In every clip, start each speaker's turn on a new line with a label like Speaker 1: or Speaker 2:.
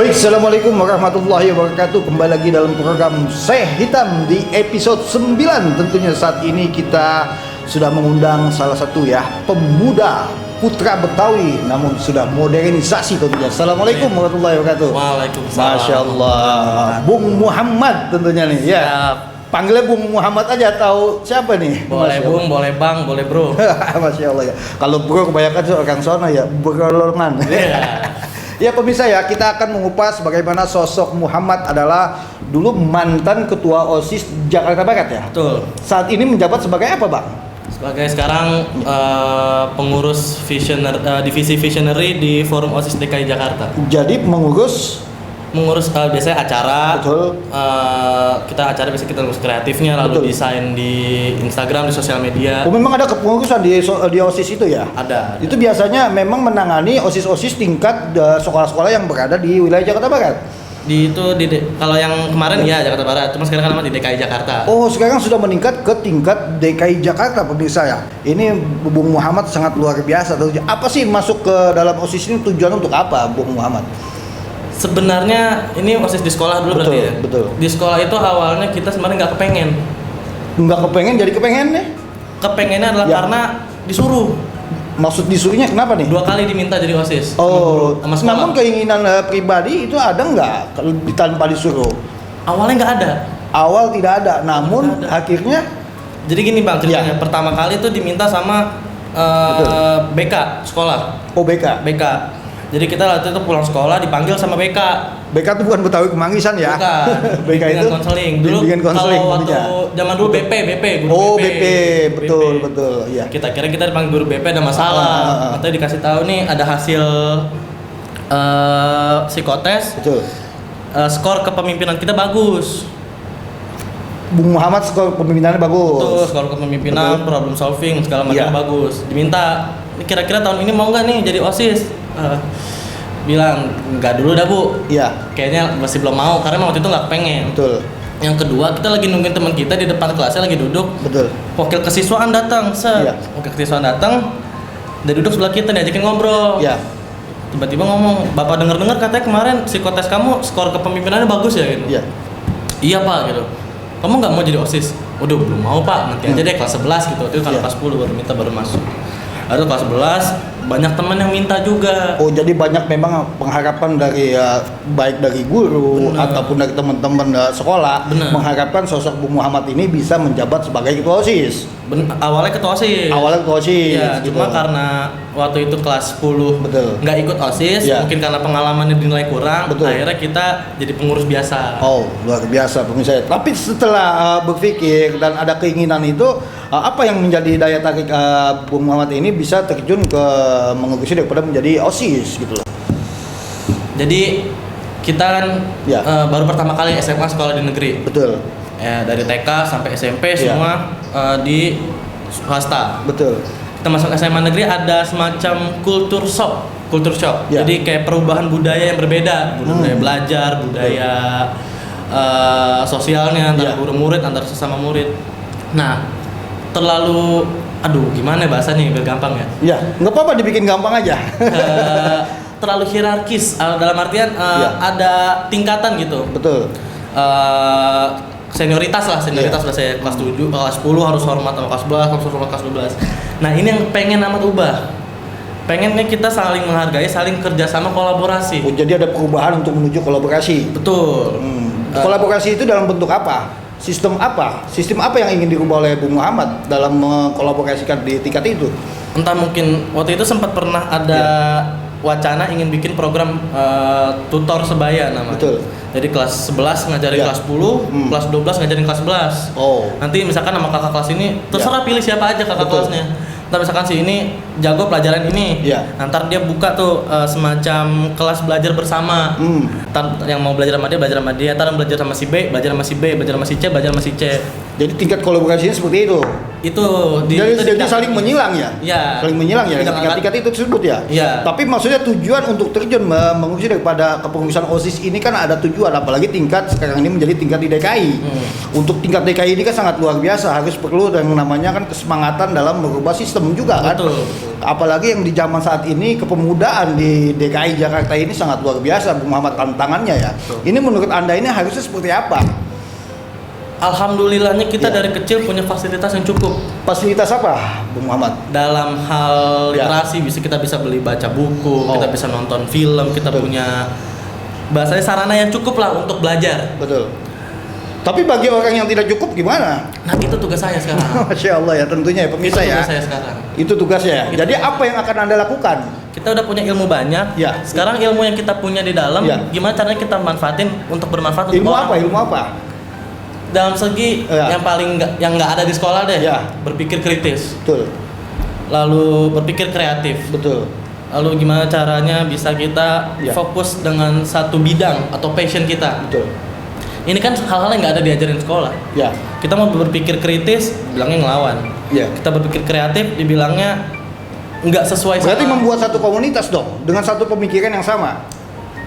Speaker 1: Baik, Assalamualaikum warahmatullahi wabarakatuh. Kembali lagi dalam program Syekh Hitam di episode 9. Tentunya saat ini kita sudah mengundang salah satu pemuda putra Betawi, namun sudah modernisasi tentunya. Assalamualaikum warahmatullahi wabarakatuh.
Speaker 2: Waalaikumsalam.
Speaker 1: Masya Allah, Bung Muhammad tentunya nih ya. Panggilnya Bung Muhammad aja atau siapa nih?
Speaker 2: Boleh Bung, boleh Bang, boleh Bro.
Speaker 1: Masya Allah ya. Kalau bro kebanyakan orang sana ya berolongan. Ya pemirsa ya, kita akan mengupas bagaimana sosok Muhammad adalah dulu mantan ketua OSIS Jakarta Barat ya.
Speaker 2: Betul.
Speaker 1: Saat ini menjabat sebagai apa, Bang?
Speaker 2: Sebagai sekarang pengurus divisi visionary di Forum OSIS DKI Jakarta.
Speaker 1: Jadi mengurus
Speaker 2: biasanya acara.
Speaker 1: Betul.
Speaker 2: Kita acara biasanya kita ngurus kreatifnya, lalu
Speaker 1: Betul.
Speaker 2: desain di Instagram, di sosial media.
Speaker 1: Oh, memang ada kepengurusan di OSIS itu ya?
Speaker 2: Ada.
Speaker 1: Itu biasanya memang menangani OSIS-OSIS tingkat sekolah-sekolah yang berada di wilayah Jakarta Barat.
Speaker 2: Kalau yang kemarin ya Jakarta Barat, cuma sekarang kan di DKI Jakarta.
Speaker 1: Oh, sekarang sudah meningkat ke tingkat DKI Jakarta pemirsa ya. Ini Bung Muhammad sangat luar biasa. Apa sih masuk ke dalam OSIS ini, tujuan untuk apa, Bung Muhammad?
Speaker 2: Sebenarnya ini OSIS di sekolah dulu berarti ya?
Speaker 1: Betul.
Speaker 2: Di sekolah itu awalnya kita sebenarnya nggak kepengen.
Speaker 1: Nggak kepengen jadi kepengen nih?
Speaker 2: Kepengennya adalah
Speaker 1: Ya.
Speaker 2: karena disuruh.
Speaker 1: Maksud disuruhnya kenapa nih?
Speaker 2: 2 kali diminta jadi OSIS.
Speaker 1: Oh,
Speaker 2: sama sekolah.
Speaker 1: namun keinginan pribadi itu ada nggak kalau tanpa disuruh?
Speaker 2: Awalnya nggak ada.
Speaker 1: Awal tidak ada, namun
Speaker 2: Nggak ada.
Speaker 1: akhirnya
Speaker 2: Jadi gini Bang ceritanya.
Speaker 1: Ya.
Speaker 2: Pertama kali itu diminta sama BK sekolah.
Speaker 1: OBK.
Speaker 2: BK. Jadi kita waktu itu pulang sekolah dipanggil sama BK.
Speaker 1: BK itu bukan Betawi Kemangisan ya?
Speaker 2: Bukan.
Speaker 1: BK itu
Speaker 2: Bimbingan konseling. Dulu
Speaker 1: bimbingan konseling
Speaker 2: kalau waktu
Speaker 1: tentunya.
Speaker 2: zaman dulu BP, guru
Speaker 1: Oh,
Speaker 2: BP.
Speaker 1: BP, betul, iya.
Speaker 2: Kita kira kita dipanggil guru BP ada masalah. Nanti dikasih tahu nih ada hasil psikotes.
Speaker 1: Betul.
Speaker 2: Skor kepemimpinan kita bagus.
Speaker 1: Bung Muhammad skor pemimpinannya bagus.
Speaker 2: Betul, skor kepemimpinan,
Speaker 1: Betul.
Speaker 2: problem solving segala macam
Speaker 1: Iya.
Speaker 2: bagus. Diminta, "Ini kira-kira tahun ini mau nggak nih jadi OSIS?" Bilang, "Nggak dulu dah Bu."
Speaker 1: Iya,
Speaker 2: Kayaknya masih belum mau karena waktu itu nggak pengen.
Speaker 1: betul.
Speaker 2: Yang kedua, kita lagi nungguin teman kita di depan kelasnya lagi duduk.
Speaker 1: Betul.
Speaker 2: Wakil kesiswaan datang,
Speaker 1: Iya.
Speaker 2: Wakil kesiswaan datang, dia duduk sebelah kita diajakin ngobrol.
Speaker 1: Iya.
Speaker 2: Tiba-tiba ngomong, "Bapak dengar-dengar katanya kemarin psikotes kamu skor kepemimpinannya bagus ya?" Gitu.
Speaker 1: Iya.
Speaker 2: "Iya Pak," gitu. "Kamu nggak mau jadi OSIS?" "Udah belum mau Pak, nanti aja deh kelas 11 gitu." Itu kan
Speaker 1: Iya.
Speaker 2: kelas 10 baru masuk. Lalu kelas 11 banyak teman yang minta juga.
Speaker 1: Oh, jadi banyak memang pengharapan dari baik dari guru
Speaker 2: Bener.
Speaker 1: ataupun dari teman-teman sekolah
Speaker 2: Bener.
Speaker 1: mengharapkan sosok Bung Muhammad ini bisa menjabat sebagai ketua OSIS.
Speaker 2: Awalnya ketua OSIS.
Speaker 1: Awalnya ketua OSIS.
Speaker 2: Iya,
Speaker 1: gitu.
Speaker 2: cuma karena waktu itu kelas 10
Speaker 1: Betul.
Speaker 2: nggak ikut OSIS,
Speaker 1: Iya.
Speaker 2: mungkin karena pengalamannya dinilai kurang,
Speaker 1: Betul.
Speaker 2: akhirnya kita jadi pengurus biasa.
Speaker 1: Oh, luar biasa pemirsa. Tapi setelah berpikir dan ada keinginan itu, apa yang menjadi daya tarik Bung Muhammad ini bisa terjun ke mengurusi daripada menjadi OSIS gitu loh.
Speaker 2: Jadi kita kan
Speaker 1: Ya.
Speaker 2: baru pertama kali SMA sekolah di negeri.
Speaker 1: Betul.
Speaker 2: Ya, dari TK sampai SMP
Speaker 1: Iya.
Speaker 2: semua di swasta.
Speaker 1: Betul.
Speaker 2: Kita masuk SMA negeri ada semacam culture shock.
Speaker 1: Ya.
Speaker 2: Jadi kayak perubahan budaya yang berbeda, budaya belajar, budaya sosialnya antara
Speaker 1: Ya.
Speaker 2: guru murid, antara sesama murid. Nah, gimana bahasanya biar gampang ya?
Speaker 1: Ya, nggak apa-apa dibikin gampang aja.
Speaker 2: Terlalu hierarkis dalam artian
Speaker 1: Ya.
Speaker 2: ada tingkatan gitu.
Speaker 1: Betul.
Speaker 2: Senioritas
Speaker 1: Iya.
Speaker 2: saya kelas 7, kelas 10 harus hormat sama kelas 11, harus hormat kelas 12. Nah, ini yang pengen amat ubah. Pengennya kita saling menghargai, saling kerjasama, kolaborasi.
Speaker 1: Oh, jadi ada perubahan untuk menuju kolaborasi.
Speaker 2: Betul.
Speaker 1: Kolaborasi itu dalam bentuk apa? Sistem apa? Sistem apa yang ingin dirubah oleh Bung Muhammad dalam mengkolaborasikan di tingkat itu?
Speaker 2: Entah mungkin waktu itu sempat pernah ada wacana ingin bikin program tutor sebaya namanya.
Speaker 1: Betul.
Speaker 2: Jadi kelas 11 ngajarin
Speaker 1: Ya.
Speaker 2: kelas 10, kelas 12 ngajarin kelas 11.
Speaker 1: Oh.
Speaker 2: Nanti misalkan nama kakak kelas ini terserah pilih siapa aja kakak
Speaker 1: Betul.
Speaker 2: kelasnya. Ntar misalkan si ini jago pelajaran ini.
Speaker 1: Ya.
Speaker 2: Ntar dia buka tuh semacam kelas belajar bersama. Ntar yang mau belajar sama dia, ntar yang belajar sama si B, belajar sama si B, belajar sama si C, belajar sama si C.
Speaker 1: Jadi tingkat kolaborasinya seperti itu.
Speaker 2: Itu
Speaker 1: Jadi saling menyilang ya?
Speaker 2: Iya.
Speaker 1: Saling menyilang ya, tingkat-tingkat itu tersebut ya?
Speaker 2: Iya.
Speaker 1: Tapi maksudnya tujuan untuk terjun mengurus daripada kepengurusan OSIS ini kan ada tujuan, apalagi tingkat sekarang ini menjadi tingkat di DKI. Untuk tingkat DKI ini kan sangat luar biasa, harus perlu yang namanya kan kesemangatan dalam merubah sistem juga kan?
Speaker 2: Betul.
Speaker 1: Apalagi yang di zaman saat ini kepemudaan di DKI Jakarta ini sangat luar biasa, Bung Muhammad, tantangannya ya.
Speaker 2: Betul.
Speaker 1: Ini menurut Anda ini harusnya seperti apa?
Speaker 2: Alhamdulillahnya kita
Speaker 1: Ya.
Speaker 2: dari kecil punya fasilitas yang cukup.
Speaker 1: Fasilitas apa, Bung Muhammad?
Speaker 2: Dalam hal
Speaker 1: Ya.
Speaker 2: literasi kita bisa beli baca buku,
Speaker 1: Oh.
Speaker 2: kita bisa nonton film, kita
Speaker 1: Betul.
Speaker 2: punya bahasanya sarana yang cukup lah untuk belajar.
Speaker 1: Betul. Tapi bagi orang yang tidak cukup gimana?
Speaker 2: Nah, itu tugas saya sekarang.
Speaker 1: Masya Allah ya, tentunya ya
Speaker 2: Itu
Speaker 1: pemirsa ya.
Speaker 2: tugas saya sekarang.
Speaker 1: Itu tugasnya ya.
Speaker 2: Itu
Speaker 1: Jadi
Speaker 2: tugas.
Speaker 1: apa yang akan Anda lakukan?
Speaker 2: Kita udah punya ilmu banyak.
Speaker 1: Ya.
Speaker 2: Sekarang ilmu yang kita punya di dalam,
Speaker 1: Ya.
Speaker 2: gimana caranya kita manfaatin untuk bermanfaat untuk
Speaker 1: Ilmu
Speaker 2: orang.
Speaker 1: apa? Ilmu apa?
Speaker 2: Dalam segi
Speaker 1: Ya.
Speaker 2: yang paling yang nggak ada di sekolah deh.
Speaker 1: Ya.
Speaker 2: Berpikir kritis,
Speaker 1: Betul.
Speaker 2: lalu berpikir kreatif.
Speaker 1: Betul.
Speaker 2: Lalu gimana caranya bisa kita
Speaker 1: Ya.
Speaker 2: fokus dengan satu bidang atau passion kita.
Speaker 1: Betul.
Speaker 2: Ini kan hal-hal yang nggak ada diajarin sekolah.
Speaker 1: Ya.
Speaker 2: Kita mau berpikir kritis, bilangnya ngelawan.
Speaker 1: Ya.
Speaker 2: Kita berpikir kreatif, dibilangnya nggak sesuai
Speaker 1: Berarti
Speaker 2: sama.
Speaker 1: membuat satu komunitas dong dengan satu pemikiran yang sama.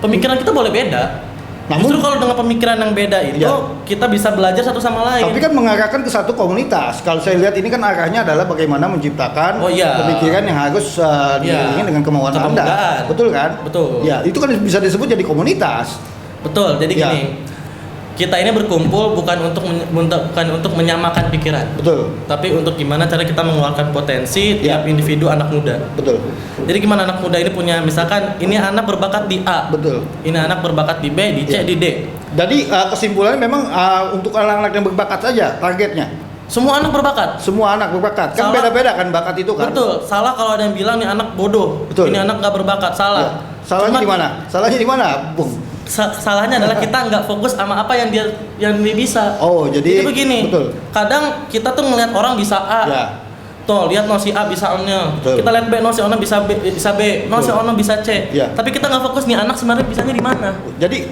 Speaker 2: Pemikiran kita boleh beda.
Speaker 1: Namun-
Speaker 2: Justru kalau dengan pemikiran yang beda itu,
Speaker 1: Ya.
Speaker 2: kita bisa belajar satu sama lain.
Speaker 1: Tapi kan mengarahkan ke satu komunitas. Kalau saya lihat ini kan arahnya adalah bagaimana menciptakan
Speaker 2: Oh, iya.
Speaker 1: pemikiran yang harus diiringi dengan kemauan Anda.
Speaker 2: Kepemudaan.
Speaker 1: Betul kan?
Speaker 2: Betul.
Speaker 1: Ya, itu kan bisa disebut jadi komunitas.
Speaker 2: Betul. Jadi
Speaker 1: Ya.
Speaker 2: gini, kita ini berkumpul bukan untuk menyamakan pikiran,
Speaker 1: Betul.
Speaker 2: tapi untuk gimana cara kita mengeluarkan potensi
Speaker 1: Ya.
Speaker 2: tiap individu anak muda.
Speaker 1: Betul.
Speaker 2: Jadi gimana anak muda ini punya, misalkan ini anak berbakat di A,
Speaker 1: Betul.
Speaker 2: ini anak berbakat di B, di C,
Speaker 1: Ya.
Speaker 2: di D.
Speaker 1: Jadi kesimpulannya memang untuk anak-anak yang berbakat saja targetnya.
Speaker 2: Semua anak berbakat.
Speaker 1: Semua anak berbakat. Kan
Speaker 2: Salah.
Speaker 1: beda-beda kan bakat itu kan.
Speaker 2: Betul. Salah kalau ada yang bilang nih anak bodoh,
Speaker 1: Betul.
Speaker 2: ini anak nggak berbakat.
Speaker 1: Ya.
Speaker 2: Salah.
Speaker 1: Salahnya
Speaker 2: Cuma
Speaker 1: di mana? Salahnya di mana, Bung?
Speaker 2: salahnya adalah kita nggak fokus sama apa yang dia bisa.
Speaker 1: Oh, jadi
Speaker 2: begini.
Speaker 1: betul.
Speaker 2: Kadang kita tuh ngelihat orang bisa A.
Speaker 1: Ya.
Speaker 2: Tuh, lihat no si A bisa A-nya.
Speaker 1: Betul.
Speaker 2: Kita lihat B, no si Ono bisa B, no si
Speaker 1: Betul.
Speaker 2: Ono bisa C.
Speaker 1: Ya.
Speaker 2: Tapi kita nggak fokus nih anak sebenarnya bisanya di mana.
Speaker 1: Jadi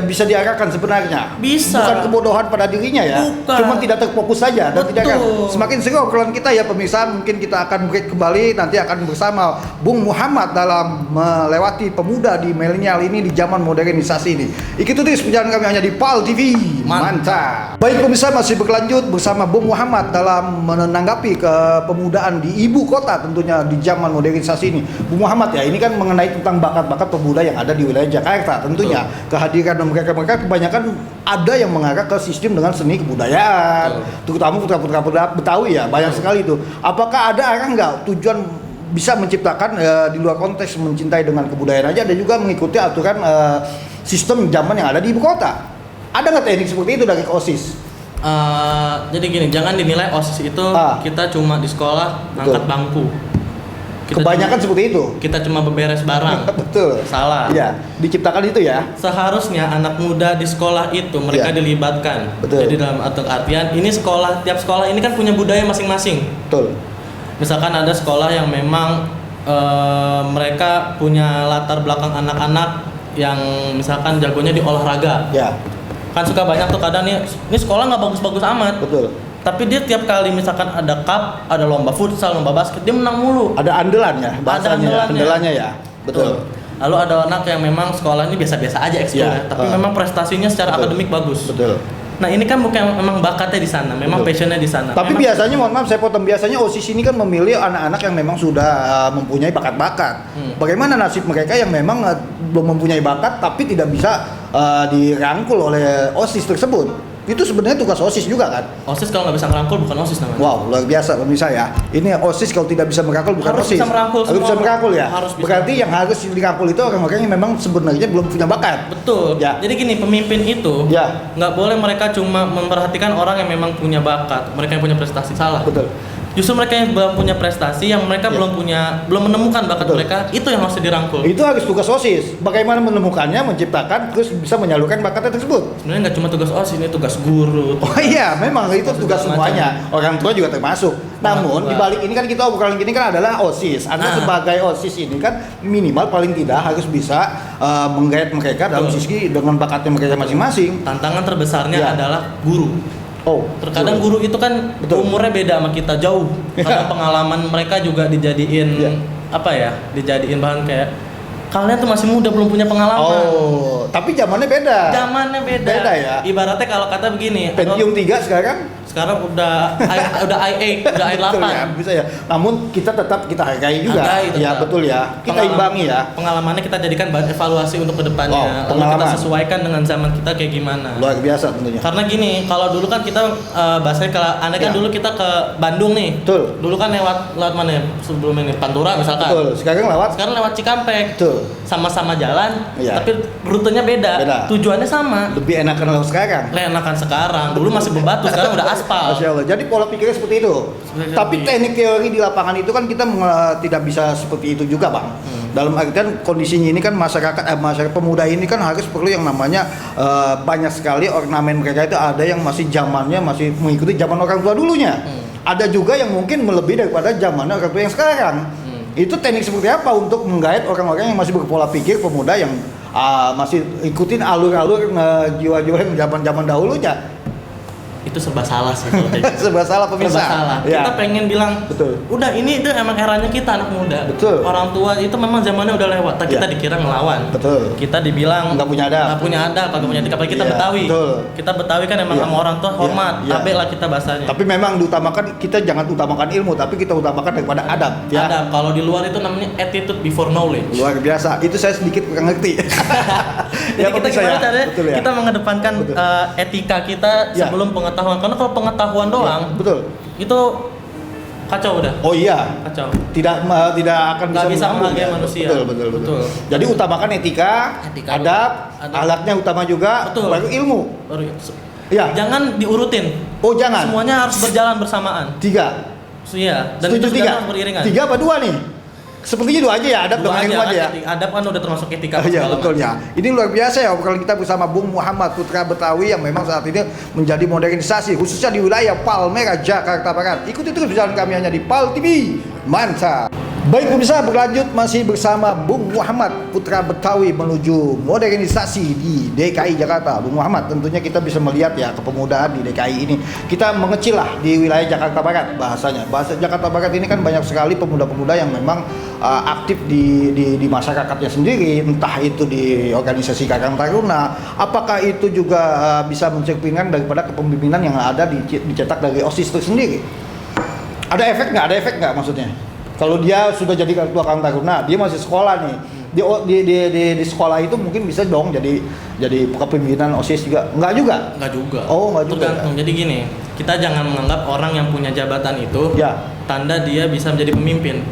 Speaker 1: bisa diarahkan sebenarnya.
Speaker 2: Bisa.
Speaker 1: Bukan kebodohan pada dirinya ya.
Speaker 2: Bukan.
Speaker 1: Cuma tidak terfokus saja dan tidak
Speaker 2: Betul.
Speaker 1: semakin seru obrolan kita ya pemirsa. Mungkin kita akan break kembali, nanti akan bersama Bung Muhammad dalam melewati pemuda di milenial ini di zaman modernisasi ini. Ikuti terus perjalanan kami hanya di PAL TV. Mantap. Baik pemirsa, masih berlanjut bersama Bung Muhammad dalam menanggapi kepemudaan di ibu kota tentunya di zaman modernisasi ini. Bung Muhammad ya, ini kan mengenai tentang bakat-bakat pemuda yang ada di wilayah Jakarta. Tentunya kehadiran mereka kebanyakan ada yang mengarah ke sistem dengan seni kebudayaan. Terutama putra-putra Betawi ya, banyak sekali itu. Apakah ada arah nggak tujuan bisa menciptakan di luar konteks mencintai dengan kebudayaan aja, dan juga mengikuti aturan sistem zaman yang ada di ibu kota? Ada nggak teknik seperti itu dari OSIS?
Speaker 2: Jadi gini, jangan dinilai OSIS itu kita cuma di sekolah
Speaker 1: Betul.
Speaker 2: angkat bangku.
Speaker 1: Kebanyakan seperti itu.
Speaker 2: Kita cuma beberes barang.
Speaker 1: Betul.
Speaker 2: Salah.
Speaker 1: Iya, diciptakan itu ya.
Speaker 2: Seharusnya anak muda di sekolah itu mereka
Speaker 1: Iya.
Speaker 2: dilibatkan.
Speaker 1: Betul.
Speaker 2: Jadi dalam artian ini tiap sekolah ini kan punya budaya masing-masing.
Speaker 1: Betul.
Speaker 2: Misalkan ada sekolah yang memang mereka punya latar belakang anak-anak yang misalkan jagonya di olahraga.
Speaker 1: Ya,
Speaker 2: Kan suka banyak tuh kadang nih, ini sekolah nggak bagus-bagus amat.
Speaker 1: betul.
Speaker 2: Tapi dia tiap kali misalkan ada cup, ada lomba futsal, lomba basket, dia menang mulu.
Speaker 1: Ada andalan ya, bahasanya ya, andalannya ya. Betul.
Speaker 2: Lalu ada anak yang memang sekolah ini biasa-biasa aja ekskulnya,
Speaker 1: Ya,
Speaker 2: tapi memang prestasinya secara
Speaker 1: betul.
Speaker 2: akademik bagus.
Speaker 1: Betul.
Speaker 2: Nah ini kan bukan memang bakatnya di sana, memang
Speaker 1: Betul.
Speaker 2: passionnya di sana.
Speaker 1: Tapi
Speaker 2: Memang-
Speaker 1: biasanya, mohon maaf saya potong, biasanya OSIS ini kan memilih anak-anak yang memang sudah mempunyai bakat-bakat. Bagaimana nasib mereka yang memang belum mempunyai bakat tapi tidak bisa dirangkul oleh OSIS tersebut? Itu sebenarnya tugas OSIS juga kan?
Speaker 2: OSIS kalau nggak bisa ngerangkul bukan OSIS namanya.
Speaker 1: Wow, luar biasa pemirsa ya. Ini OSIS kalau tidak bisa merangkul bukan
Speaker 2: Harus
Speaker 1: OSIS.
Speaker 2: bisa merangkul
Speaker 1: Harus
Speaker 2: semua.
Speaker 1: bisa merangkul ya.
Speaker 2: Harus bisa.
Speaker 1: Berarti yang harus dirangkul itu orang-orang yang memang sebenarnya belum punya bakat.
Speaker 2: Betul.
Speaker 1: Ya.
Speaker 2: Jadi gini, pemimpin itu
Speaker 1: Ya.
Speaker 2: nggak boleh mereka cuma memperhatikan orang yang memang punya bakat, mereka yang punya prestasi. Salah.
Speaker 1: Betul.
Speaker 2: Justru mereka yang belum punya prestasi, yang mereka
Speaker 1: Ya.
Speaker 2: belum menemukan bakat
Speaker 1: Betul.
Speaker 2: mereka, itu yang harus dirangkul.
Speaker 1: Itu harus tugas OSIS. Bagaimana menemukannya, menciptakan, terus bisa menyalurkan bakatnya tersebut.
Speaker 2: Sebenarnya nggak cuma tugas OSIS, ini tugas guru.
Speaker 1: Oh iya, memang itu tugas
Speaker 2: Segala
Speaker 1: semuanya. Orang tua juga termasuk. Namun
Speaker 2: tua.
Speaker 1: di balik ini kan kita obrolan ini kan adalah OSIS. Anda
Speaker 2: Nah.
Speaker 1: sebagai OSIS ini kan minimal paling tidak harus bisa menggait mereka dalam
Speaker 2: Betul.
Speaker 1: sisi dengan bakatnya mereka masing-masing.
Speaker 2: Tantangan terbesarnya
Speaker 1: Ya.
Speaker 2: adalah guru.
Speaker 1: Oh,
Speaker 2: Terkadang
Speaker 1: betul.
Speaker 2: guru itu kan
Speaker 1: Betul.
Speaker 2: umurnya beda sama kita jauh. Karena pengalaman mereka juga dijadiin
Speaker 1: Iya.
Speaker 2: apa ya? Dijadiin bahan kayak kalian tuh masih muda belum punya pengalaman.
Speaker 1: Oh, tapi zamannya beda.
Speaker 2: Zamannya beda.
Speaker 1: Beda ya.
Speaker 2: Ibaratnya kalau kata begini,
Speaker 1: Pentium 3 sekarang
Speaker 2: udah i8, udah i8.
Speaker 1: betul ya, bisa ya. Namun kita tetap kita hargai juga.
Speaker 2: Hargai,
Speaker 1: Ya,
Speaker 2: tetap.
Speaker 1: betul ya. Kita imbangi ya.
Speaker 2: Pengalamannya kita jadikan bahan evaluasi untuk kedepannya.
Speaker 1: Oh,
Speaker 2: Lalu kita
Speaker 1: pengalaman.
Speaker 2: sesuaikan dengan zaman kita kayak gimana.
Speaker 1: Luar biasa tentunya.
Speaker 2: Karena gini, kalau dulu kan kita bahasanya kalau aneh kan
Speaker 1: Ya.
Speaker 2: dulu kita ke Bandung nih.
Speaker 1: Betul.
Speaker 2: Dulu kan lewat mana ya? Sebelum ini Pantura misalkan.
Speaker 1: Betul. Sekarang lewat.
Speaker 2: Sekarang lewat Cikampek.
Speaker 1: Betul.
Speaker 2: Sama-sama jalan,
Speaker 1: Iya.
Speaker 2: tapi rutenya beda.
Speaker 1: Beda.
Speaker 2: Tujuannya sama.
Speaker 1: Lebih enakan lewat sekarang.
Speaker 2: Enakan sekarang. Dulu masih berbatu, sekarang udah aspal.
Speaker 1: Masya Allah. Jadi pola pikirnya seperti itu.
Speaker 2: Seperti
Speaker 1: Tapi
Speaker 2: itu.
Speaker 1: teknik teori di lapangan itu kan kita tidak bisa seperti itu juga, Bang. Dalam artian kondisinya ini kan masyarakat pemuda ini kan harus perlu yang namanya banyak sekali ornamen mereka itu ada yang masih zamannya masih mengikuti zaman orang tua dulunya. Ada juga yang mungkin melebihi daripada zamannya orang tua yang sekarang. Itu teknik seperti apa untuk menggait orang-orang yang masih berpola pikir pemuda yang masih ikutin alur-alur jiwa-jiwa yang zaman-zaman dahulunya.
Speaker 2: Itu serba salah sih kalau kayak gitu.
Speaker 1: Serba salah pemirsa.
Speaker 2: Serba salah.
Speaker 1: Ya.
Speaker 2: Kita pengen bilang,
Speaker 1: Betul.
Speaker 2: udah ini itu emang eranya kita anak muda.
Speaker 1: Betul.
Speaker 2: Orang tua itu memang zamannya udah lewat. Kita
Speaker 1: Ya.
Speaker 2: dikira ngelawan.
Speaker 1: Betul.
Speaker 2: Kita dibilang
Speaker 1: Nggak punya adab.
Speaker 2: nggak punya adab, kagak punya etika. Apalagi kita
Speaker 1: Iya,
Speaker 2: Betawi.
Speaker 1: betul.
Speaker 2: Kita Betawi kan emang
Speaker 1: Iya.
Speaker 2: sama orang tua hormat.
Speaker 1: Iya, iya.
Speaker 2: Tabe lah kita bahasanya.
Speaker 1: Tapi memang diutamakan kita jangan utamakan ilmu, tapi kita utamakan daripada adab. Ya.
Speaker 2: Adab. Kalau di luar itu namanya attitude before knowledge.
Speaker 1: Luar biasa. Itu saya sedikit kurang ngerti.
Speaker 2: Jadi kita
Speaker 1: pemirsa
Speaker 2: gimana
Speaker 1: ya.
Speaker 2: caranya
Speaker 1: Betul ya.
Speaker 2: kita mengedepankan
Speaker 1: Betul.
Speaker 2: etika kita
Speaker 1: Ya.
Speaker 2: sebelum pengetahuan. Karena kalau pengetahuan doang
Speaker 1: Betul.
Speaker 2: itu kacau udah.
Speaker 1: Oh iya.
Speaker 2: Kacau.
Speaker 1: Tidak akan
Speaker 2: Nggak bisa
Speaker 1: menyambung
Speaker 2: menghargai
Speaker 1: ya.
Speaker 2: manusia.
Speaker 1: Betul.
Speaker 2: Betul.
Speaker 1: Jadi utamakan etika,
Speaker 2: Etika
Speaker 1: adab,
Speaker 2: adab.
Speaker 1: alatnya utama juga,
Speaker 2: Betul.
Speaker 1: baru ilmu.
Speaker 2: Baru
Speaker 1: Ya.
Speaker 2: jangan diurutin.
Speaker 1: Oh jangan.
Speaker 2: Semuanya harus berjalan bersamaan.
Speaker 1: 3.
Speaker 2: Iya, dan
Speaker 1: Setuju
Speaker 2: itu
Speaker 1: 3.
Speaker 2: harus beriringan.
Speaker 1: 3 apa 2 nih? Sepertinya 2 aja ya, adab
Speaker 2: Dua
Speaker 1: dengan ilmu aja ya.
Speaker 2: Adab kan udah termasuk etika
Speaker 1: Oh, iya
Speaker 2: segala
Speaker 1: betul
Speaker 2: macam.
Speaker 1: ya. Ini luar biasa ya kalau kita bersama Bung Muhammad Putra Betawi yang memang saat ini menjadi modernisasi khususnya di wilayah Palmerah Jakarta Barat. Ikuti terus jalan kami hanya di Pal TV. Mantap. Baik pemirsa, berlanjut masih bersama Bung Muhammad Putra Betawi menuju modernisasi di DKI Jakarta. Bung Muhammad, tentunya kita bisa melihat ya kepemudaan di DKI ini. Kita mengecil lah di wilayah Jakarta Barat bahasanya. Bahasa Jakarta Barat ini kan banyak sekali pemuda-pemuda yang memang aktif di masyarakatnya sendiri, entah itu di organisasi Karang Taruna. Apakah itu juga bisa mencerminkan daripada kepemimpinan yang ada dicetak dari OSIS itu sendiri? Ada efek nggak? Ada efek nggak maksudnya? Kalau dia sudah jadi ketua Karang Taruna, dia masih sekolah nih. Di sekolah itu mungkin bisa dong jadi kepemimpinan OSIS juga. Enggak juga?
Speaker 2: Enggak juga.
Speaker 1: Oh, enggak juga.
Speaker 2: Tergantung. Jadi gini, kita jangan menganggap orang yang punya jabatan itu
Speaker 1: Ya.
Speaker 2: tanda dia bisa menjadi pemimpin.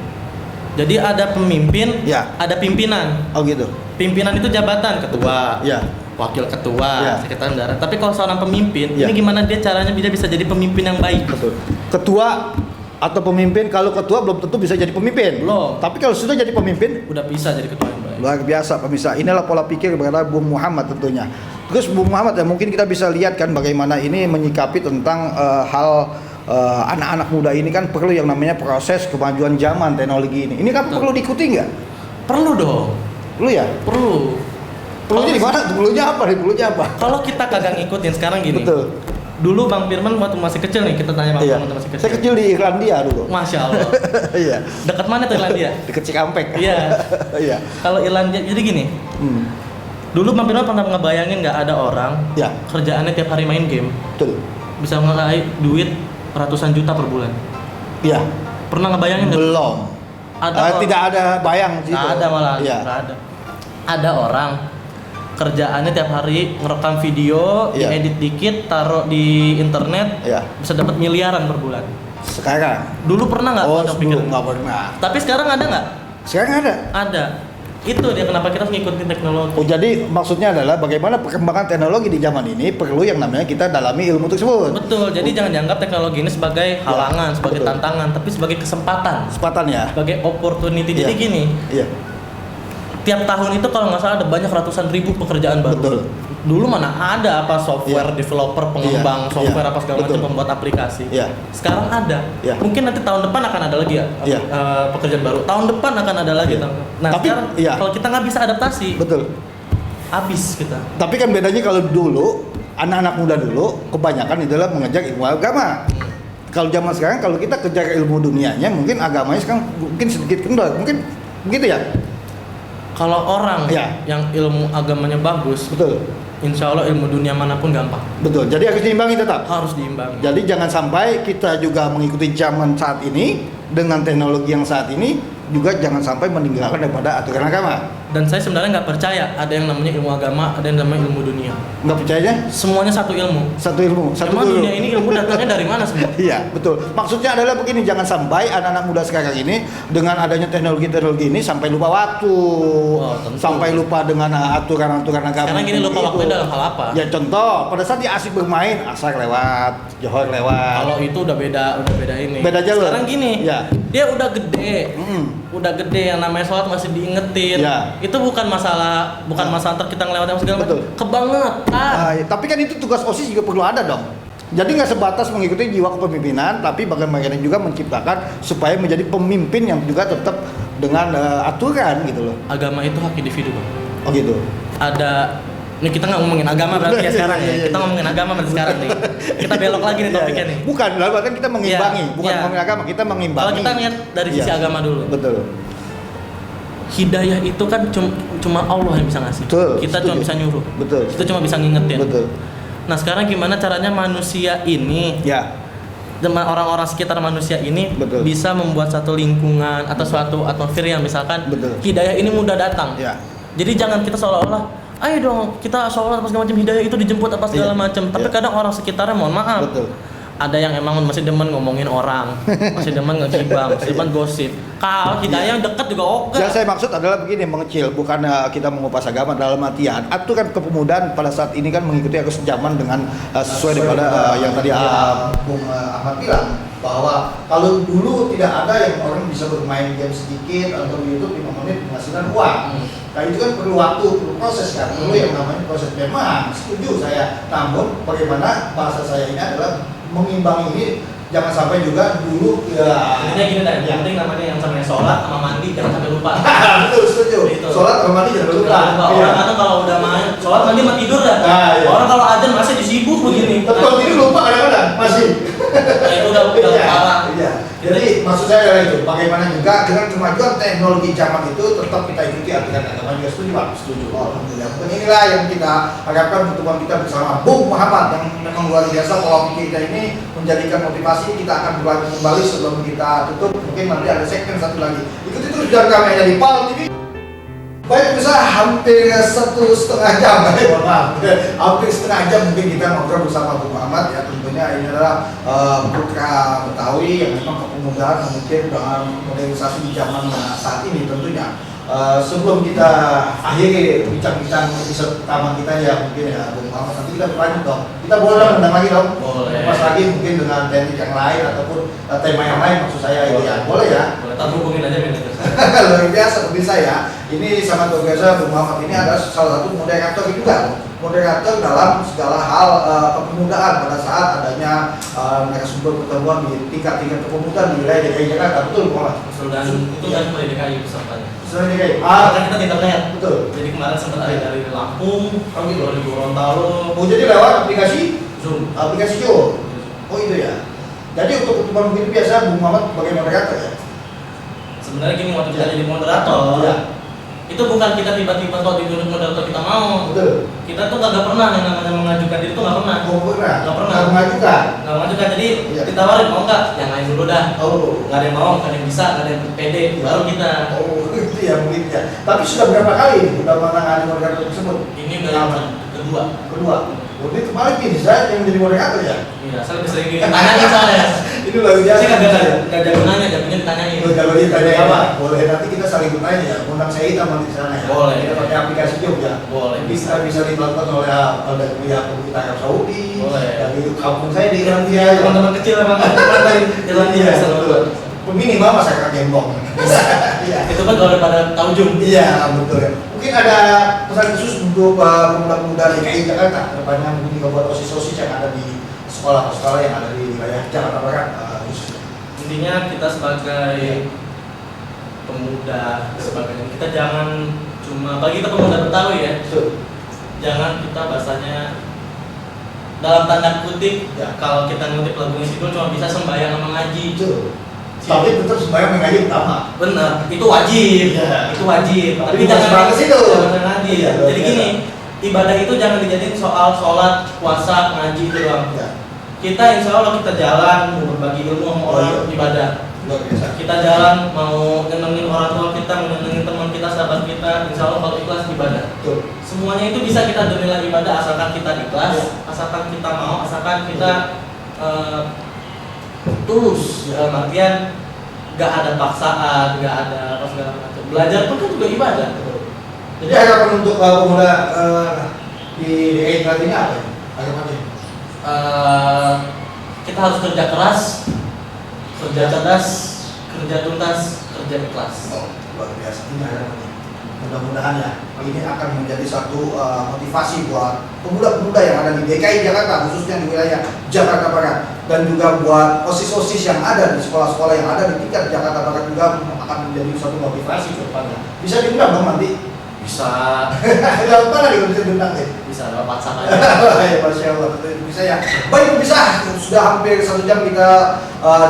Speaker 2: Jadi ada pemimpin,
Speaker 1: Ya.
Speaker 2: ada pimpinan.
Speaker 1: Oh gitu.
Speaker 2: Pimpinan itu jabatan, ketua,
Speaker 1: Ya.
Speaker 2: wakil ketua,
Speaker 1: Ya.
Speaker 2: sekretaris daerah. Tapi kalau seorang pemimpin,
Speaker 1: Ya.
Speaker 2: ini gimana dia caranya dia bisa jadi pemimpin yang baik?
Speaker 1: Betul. Ketua atau pemimpin, kalau ketua belum tentu bisa jadi pemimpin.
Speaker 2: Belum.
Speaker 1: Tapi kalau sudah jadi pemimpin,
Speaker 2: Udah bisa jadi ketua yang baik.
Speaker 1: luar biasa pemirsa. Inilah pola pikir daripada Bung Muhammad tentunya. Terus Bung Muhammad ya mungkin kita bisa lihat kan bagaimana ini menyikapi tentang hal anak-anak muda ini kan perlu yang namanya proses kemajuan zaman teknologi ini. Ini kan
Speaker 2: Betul.
Speaker 1: perlu diikuti nggak?
Speaker 2: Perlu dong.
Speaker 1: Perlu ya?
Speaker 2: Perlu.
Speaker 1: Perlunya di mana? Perlunya apa? Perlunya apa?
Speaker 2: Kalau kita kagak ngikutin sekarang gini.
Speaker 1: Betul.
Speaker 2: Dulu Bang Firman waktu masih kecil nih, kita tanya Bang
Speaker 1: Iya.
Speaker 2: Firman waktu masih kecil.
Speaker 1: Saya kecil di Irlandia dulu.
Speaker 2: Masya Allah.
Speaker 1: Iya.
Speaker 2: Dekat mana tuh Irlandia?
Speaker 1: Dekat Cikampek.
Speaker 2: Iya.
Speaker 1: Iya.
Speaker 2: Kalau Irlandia, jadi gini.
Speaker 1: Hmm.
Speaker 2: Dulu Bang Firman pernah ngebayangin nggak ada orang
Speaker 1: Ya,
Speaker 2: kerjaannya tiap hari main game
Speaker 1: betul.
Speaker 2: bisa ngeraih duit ratusan juta per bulan.
Speaker 1: Iya.
Speaker 2: Pernah ngebayangin nggak?
Speaker 1: Belum.
Speaker 2: Ada
Speaker 1: Tidak ada bayang situ.
Speaker 2: Nggak ada malah.
Speaker 1: Iya.
Speaker 2: Nggak ada. Ada orang kerjaannya tiap hari ngerekam video,
Speaker 1: Iya.
Speaker 2: diedit dikit, taruh di internet,
Speaker 1: Iya.
Speaker 2: bisa dapat miliaran per bulan.
Speaker 1: Sekarang.
Speaker 2: Dulu pernah nggak?
Speaker 1: Oh,
Speaker 2: ada
Speaker 1: sebelum
Speaker 2: pikiran?
Speaker 1: nggak pernah.
Speaker 2: Tapi sekarang ada nggak?
Speaker 1: Sekarang ada.
Speaker 2: Ada. Itu dia kenapa kita harus ngikutin teknologi.
Speaker 1: Oh, jadi maksudnya adalah bagaimana perkembangan teknologi di zaman ini perlu yang namanya kita dalami ilmu tersebut.
Speaker 2: Betul. Jadi jangan dianggap teknologi ini sebagai halangan, sebagai
Speaker 1: betul.
Speaker 2: tantangan, tapi sebagai kesempatan,
Speaker 1: Kesempatan ya.
Speaker 2: sebagai opportunity. Jadi
Speaker 1: Iya.
Speaker 2: gini,
Speaker 1: Iya.
Speaker 2: tiap tahun itu kalau nggak salah ada banyak ratusan ribu pekerjaan baru.
Speaker 1: Betul.
Speaker 2: Dulu mana ada apa software
Speaker 1: Iya.
Speaker 2: developer, pengembang
Speaker 1: Iya.
Speaker 2: software
Speaker 1: Iya.
Speaker 2: apa segala macam,
Speaker 1: Betul.
Speaker 2: pembuat aplikasi.
Speaker 1: Iya.
Speaker 2: Sekarang ada.
Speaker 1: Iya.
Speaker 2: Mungkin nanti tahun depan akan ada lagi ya
Speaker 1: Iya.
Speaker 2: pekerjaan baru. Tahun depan akan ada lagi.
Speaker 1: Iya.
Speaker 2: Nah
Speaker 1: Tapi,
Speaker 2: sekarang
Speaker 1: iya.
Speaker 2: kalau kita nggak bisa adaptasi,
Speaker 1: Betul.
Speaker 2: habis kita.
Speaker 1: Tapi kan bedanya kalau dulu anak-anak muda dulu kebanyakan adalah mengejar ilmu agama. Kalau zaman sekarang kalau kita kejar ilmu dunianya mungkin agamanya sekarang mungkin sedikit kendor. Mungkin begitu ya?
Speaker 2: Kalau orang
Speaker 1: Ya.
Speaker 2: yang ilmu agamanya bagus,
Speaker 1: Betul.
Speaker 2: insya Allah ilmu dunia manapun gampang.
Speaker 1: Betul. Jadi harus diimbangi tetap.
Speaker 2: Harus diimbangi.
Speaker 1: Jadi jangan sampai kita juga mengikuti zaman saat ini dengan teknologi yang saat ini juga jangan sampai meninggalkan daripada aturan agama.
Speaker 2: Dan saya sebenarnya nggak percaya ada yang namanya ilmu agama, ada yang namanya ilmu dunia.
Speaker 1: Nggak percayanya?
Speaker 2: Semuanya satu ilmu.
Speaker 1: Satu ilmu, satu
Speaker 2: Cuma
Speaker 1: guru.
Speaker 2: dunia ini ilmu datangnya dari mana sebenarnya?
Speaker 1: Iya, betul. Maksudnya adalah begini, jangan sampai anak-anak muda sekarang ini dengan adanya teknologi-teknologi ini sampai lupa waktu,
Speaker 2: Tentu.
Speaker 1: sampai lupa dengan aturan-aturan agama.
Speaker 2: Sekarang gini lupa
Speaker 1: Itu.
Speaker 2: waktunya dalam hal apa?
Speaker 1: Ya contoh, pada saat dia asik bermain, asar lewat, johor lewat.
Speaker 2: Kalau itu udah beda ini.
Speaker 1: Beda jalur.
Speaker 2: Sekarang gini,
Speaker 1: Ya.
Speaker 2: dia udah gede,
Speaker 1: Mm.
Speaker 2: udah gede yang namanya sholat masih diingetin.
Speaker 1: Ya.
Speaker 2: Itu bukan masalah ntar kita ngelewatin segala macam.
Speaker 1: Betul.
Speaker 2: Kebangetan.
Speaker 1: Ya, tapi kan itu tugas OSIS juga perlu ada dong. Jadi nggak sebatas mengikuti jiwa kepemimpinan, tapi bagaimana juga menciptakan supaya menjadi pemimpin yang juga tetap dengan aturan gitu loh.
Speaker 2: Agama itu hak individu, Bang.
Speaker 1: Oh gitu.
Speaker 2: Ada ini kita nggak ngomongin agama berarti ya sekarang ya.
Speaker 1: Iya,
Speaker 2: Kita
Speaker 1: iya.
Speaker 2: ngomongin agama berarti sekarang nih. Kita belok lagi nih topiknya nih.
Speaker 1: Bukan, lalu kan kita mengimbangi,
Speaker 2: Iya,
Speaker 1: bukan
Speaker 2: iya.
Speaker 1: ngomongin agama, kita mengimbangi.
Speaker 2: Kalau kita lihat dari sisi
Speaker 1: Iya.
Speaker 2: agama dulu.
Speaker 1: Betul.
Speaker 2: Hidayah itu kan cuma Allah yang bisa ngasih.
Speaker 1: Betul,
Speaker 2: Kita cuma
Speaker 1: setuju.
Speaker 2: bisa nyuruh.
Speaker 1: Betul.
Speaker 2: Kita cuma bisa ngingetin.
Speaker 1: Betul.
Speaker 2: Nah, sekarang gimana caranya manusia ini
Speaker 1: Ya.
Speaker 2: dengan orang-orang sekitar manusia ini
Speaker 1: Betul.
Speaker 2: bisa membuat satu lingkungan atau suatu atmosfer yang misalkan
Speaker 1: Betul.
Speaker 2: hidayah ini mudah datang.
Speaker 1: Ya.
Speaker 2: Jadi jangan kita seolah-olah ayo dong kita sholat apa segala macam hidayah itu dijemput apa segala
Speaker 1: Iya.
Speaker 2: macam. Tapi
Speaker 1: Iya.
Speaker 2: kadang orang sekitarnya mohon maaf.
Speaker 1: Betul.
Speaker 2: Ada yang emang masih demen ngomongin orang, masih demen ngegibah, masih demen gosip. Kalau hidayah yang deket juga oke.
Speaker 1: Yang saya maksud adalah begini, mengecil, bukan kita mengupas agama dalam artian aturan kepemudaan pada saat ini kan mengikuti arus zaman dengan sesuai daripada yang tadi Bung Ahmad bilang bahwa kalau dulu tidak ada yang orang bisa bermain game sedikit atau di YouTube 5 menit menghasilkan uang. Nah itu kan perlu waktu, perlu proses kan, perlu yang namanya proses. Memang setuju saya, namun bagaimana bahasa saya ini adalah mengimbangi ini jangan sampai juga dulu ya.
Speaker 2: Intinya gini dah, yang penting namanya yang namanya sholat sama mandi jangan sampai lupa.
Speaker 1: Betul, setuju.
Speaker 2: Gitu.
Speaker 1: Sholat sama mandi jangan lupa.
Speaker 2: Jangan lupa.
Speaker 1: Iya.
Speaker 2: Orang kadang kalau udah main sholat mandi mah tidur dah.
Speaker 1: Nah, iya.
Speaker 2: Orang kalau azan masih disibuk begini.
Speaker 1: Tapi kalau tidur lupa kadang-kadang masih.
Speaker 2: Nah, itu udah
Speaker 1: Iya,
Speaker 2: parah.
Speaker 1: iya. Jadi maksud saya adalah itu, bagaimana juga dengan kemajuan teknologi zaman itu tetap kita ikuti aturan agama juga. Setuju Pak? Setuju. Alhamdulillah. Dan inilah yang kita harapkan pertemuan kita bersama Bung Muhammad yang memang luar biasa. Kalau kita ini menjadikan motivasi, kita akan berlanjut kembali sebelum kita tutup. Mungkin nanti ada segmen satu lagi. Ikuti terus jalan kami hanya di PAL TV. Baik, bisa hampir 1,5 jam, maaf, hampir setengah jam mungkin kita ngobrol bersama Bung Muhammad ya. Tentunya ini adalah putra Betawi yang memang kepemudaan mungkin dengan modernisasi di zaman saat ini tentunya. Sebelum kita akhiri bincang-bincang episode pertama kita ya mungkin ya Bung Muhammad, nanti kita berlanjut dong. Kita boleh dong undang lagi dong.
Speaker 2: Boleh.
Speaker 1: Pas lagi mungkin dengan teknik yang lain ataupun tema yang lain maksud saya itu ya. Boleh ya.
Speaker 2: Boleh, tak hubungin aja manajer saya.
Speaker 1: Luar biasa pemirsa ya. Ini sangat luar biasa. Bung Muhammad ini adalah salah satu moderator juga, moderator dalam segala hal kepemudaan pada saat adanya narasumber pertemuan di tingkat-tingkat kepemudaan di wilayah DKI Jakarta. Betul Bung Muhammad?
Speaker 2: Dan itu kan dari DKI pesertanya.
Speaker 1: Selain DKI.
Speaker 2: Kan kita di internet.
Speaker 1: Betul.
Speaker 2: Jadi kemarin sempat ada dari Lampung, dari Gorontalo,
Speaker 1: Oh jadi lewat aplikasi
Speaker 2: Zoom.
Speaker 1: Zoom. Oh itu ya. Jadi untuk pertemuan begini biasa Bung Muhammad sebagai moderator ya.
Speaker 2: Sebenarnya gini waktu kita jadi moderator,
Speaker 1: Ya.
Speaker 2: itu bukan kita tiba-tiba kalau ditunjuk moderator kita mau.
Speaker 1: Betul.
Speaker 2: Kita tuh nggak pernah yang namanya mengajukan diri tuh nggak pernah.
Speaker 1: Oh pernah.
Speaker 2: Nggak pernah.
Speaker 1: Nggak mengajukan.
Speaker 2: Nggak mengajukan, jadi
Speaker 1: Iya.
Speaker 2: ditawarin mau nggak? Yang lain dulu dah.
Speaker 1: Oh.
Speaker 2: Nggak ada yang mau, nggak ada yang bisa, nggak ada yang pede, baru kita.
Speaker 1: Oh itu ya mungkin ya. Tapi sudah berapa kali udah menangani moderator tersebut?
Speaker 2: Ini udah yang kedua.
Speaker 1: Kedua. Oh, ini kemarin gini saya yang jadi moderator ya.
Speaker 2: Iya, saya lebih sering ditanyain soalnya.
Speaker 1: Ini luar biasa.
Speaker 2: Saya nggak jago nanya, jagonya ditanyain.
Speaker 1: Kalau ditanya
Speaker 2: Apa?
Speaker 1: boleh nanti kita saling bertanya ya. Undang saya hitam di sana ya.
Speaker 2: Boleh.
Speaker 1: Kita pakai aplikasi juga ya.
Speaker 2: Boleh.
Speaker 1: Bisa ditonton oleh dari pihak pemerintah Arab Saudi.
Speaker 2: Boleh.
Speaker 1: Dari kampung saya di Irlandia.
Speaker 2: Teman-teman kecil emang dari Irlandia
Speaker 1: Iya,
Speaker 2: bisa
Speaker 1: betul. Minimal masyarakat Gembong. Iya.
Speaker 2: Itu kan kalau pada tahu Zoom.
Speaker 1: Iya betul ya. Mungkin ada pesan khusus untuk pemuda-pemuda DKI Jakarta, depannya mungkin juga buat osis-osis yang ada di sekolah-sekolah yang ada di wilayah Jakarta Barat. Khususnya.
Speaker 2: Intinya kita sebagai pemuda, sebagai kita jangan cuma bagi kita pemuda Betawi ya.
Speaker 1: Betul.
Speaker 2: jangan kita bahasanya dalam tanda kutip
Speaker 1: Ya.
Speaker 2: kalau kita ngutip lagu Sidul cuma bisa sembahyang sama ngaji.
Speaker 1: Betul. Tapi tetap sembahyang mengaji utama.
Speaker 2: Benar, itu wajib.
Speaker 1: Iya.
Speaker 2: Itu wajib.
Speaker 1: Tapi
Speaker 2: Tapi
Speaker 1: bukan
Speaker 2: jangan
Speaker 1: sebatas itu.
Speaker 2: Jangan ngaji.
Speaker 1: Iya,
Speaker 2: Jadi gini, ibadah itu jangan dijadiin soal sholat, puasa, ngaji itu doang.
Speaker 1: Ya.
Speaker 2: Kita insya Allah kita jalan mau berbagi ilmu sama
Speaker 1: Oh,
Speaker 2: orang
Speaker 1: iya.
Speaker 2: ibadah.
Speaker 1: Luar biasa.
Speaker 2: Kita jalan mau nyenengin orang tua kita, mau nyenengin teman kita, sahabat kita, insya Allah kalau ikhlas ibadah.
Speaker 1: Betul.
Speaker 2: Semuanya itu bisa kita nilai ibadah asalkan kita ikhlas,
Speaker 1: Ya.
Speaker 2: asalkan kita mau, asalkan kita tulus. Dalam artian gak ada paksaan, gak ada apa segala macam. Belajar pun kan juga ibadah.
Speaker 1: Jadi harapan untuk pemuda di DKI Jakarta ini apa? Harapannya?
Speaker 2: Kita harus kerja keras, kerja cerdas, kerja tuntas, kerja ikhlas.
Speaker 1: Oh, luar biasa. Ini harapannya. Mudah-mudahan ya ini akan menjadi satu motivasi buat pemuda-pemuda yang ada di DKI Jakarta, khususnya di wilayah Jakarta Barat, dan juga buat OSIS-OSIS yang ada di sekolah-sekolah yang ada di tingkat Jakarta Barat juga akan menjadi suatu motivasi ke depannya. Bisa diundang dong nanti?
Speaker 2: Bisa,
Speaker 1: Lewat mana nih bisa diundang deh?
Speaker 2: bisa lewat WhatsApp aja.
Speaker 1: Ya, Masya Allah, bisa ya. Baik, bisa. Sudah hampir 1 jam kita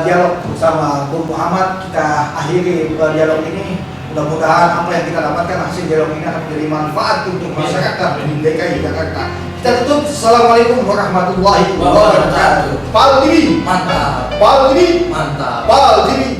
Speaker 1: dialog bersama Bung Muhammad. Kita akhiri dialog ini. Mudah-mudahan apa yang kita dapatkan hasil dialog ini akan menjadi manfaat untuk masyarakat di DKI Jakarta. Kita tutup. Assalamualaikum warahmatullahi wabarakatuh. Pal TV,
Speaker 2: Mantap,
Speaker 1: Pal TV,
Speaker 2: mantap.
Speaker 1: Pal TV.